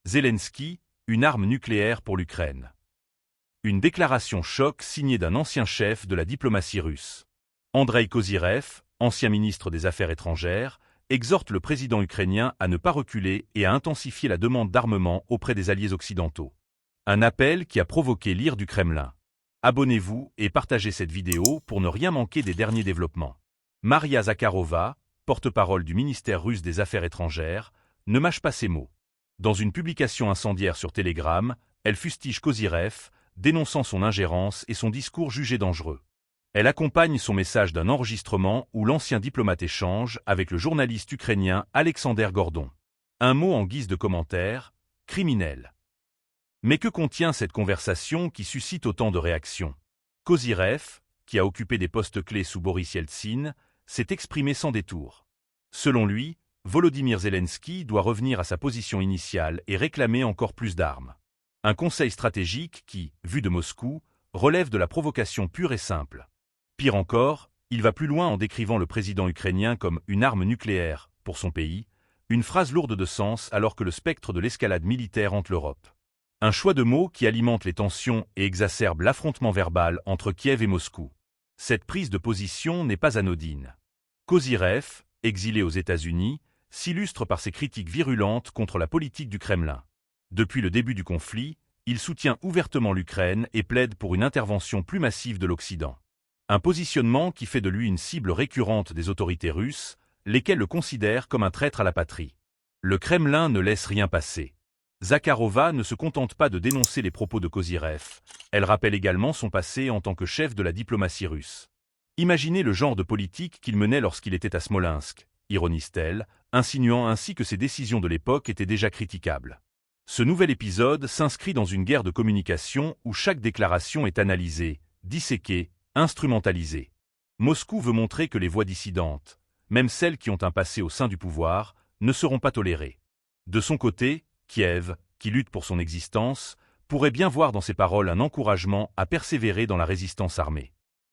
Zelensky, une arme nucléaire pour l'Ukraine. Une déclaration choc signée d'un ancien chef de la diplomatie russe. Andreï Kozyrev, ancien ministre des Affaires étrangères, exhorte le président ukrainien à ne pas reculer et à intensifier la demande d'armement auprès des alliés occidentaux. Un appel qui a provoqué l'ire du Kremlin. Abonnez-vous et partagez cette vidéo pour ne rien manquer des derniers développements. Maria Zakharova, porte-parole du ministère russe des Affaires étrangères, ne mâche pas ses mots. Dans une publication incendiaire sur Telegram, elle fustige Kozyrev, dénonçant son ingérence et son discours jugé dangereux. Elle accompagne son message d'un enregistrement où l'ancien diplomate échange avec le journaliste ukrainien Alexander Gordon. Un mot en guise de commentaire, criminel. Mais que contient cette conversation qui suscite autant de réactions? Kozyrev, qui a occupé des postes clés sous Boris Yeltsin, s'est exprimé sans détour. Selon lui, Volodymyr Zelensky doit revenir à sa position initiale et réclamer encore plus d'armes. Un conseil stratégique qui, vu de Moscou, relève de la provocation pure et simple. Pire encore, il va plus loin en décrivant le président ukrainien comme une arme nucléaire pour son pays, une phrase lourde de sens alors que le spectre de l'escalade militaire hante l'Europe. Un choix de mots qui alimente les tensions et exacerbe l'affrontement verbal entre Kiev et Moscou. Cette prise de position n'est pas anodine. Kozyrev, exilé aux États-Unis, s'illustre par ses critiques virulentes contre la politique du Kremlin. Depuis le début du conflit, il soutient ouvertement l'Ukraine et plaide pour une intervention plus massive de l'Occident. Un positionnement qui fait de lui une cible récurrente des autorités russes, lesquelles le considèrent comme un traître à la patrie. Le Kremlin ne laisse rien passer. Zakharova ne se contente pas de dénoncer les propos de Kozyrev, elle rappelle également son passé en tant que chef de la diplomatie russe. Imaginez le genre de politique qu'il menait lorsqu'il était à Smolensk, ironise-t-elle, insinuant ainsi que ses décisions de l'époque étaient déjà critiquables. Ce nouvel épisode s'inscrit dans une guerre de communication où chaque déclaration est analysée, disséquée, instrumentalisée. Moscou veut montrer que les voix dissidentes, même celles qui ont un passé au sein du pouvoir, ne seront pas tolérées. De son côté, Kiev, qui lutte pour son existence, pourrait bien voir dans ses paroles un encouragement à persévérer dans la résistance armée.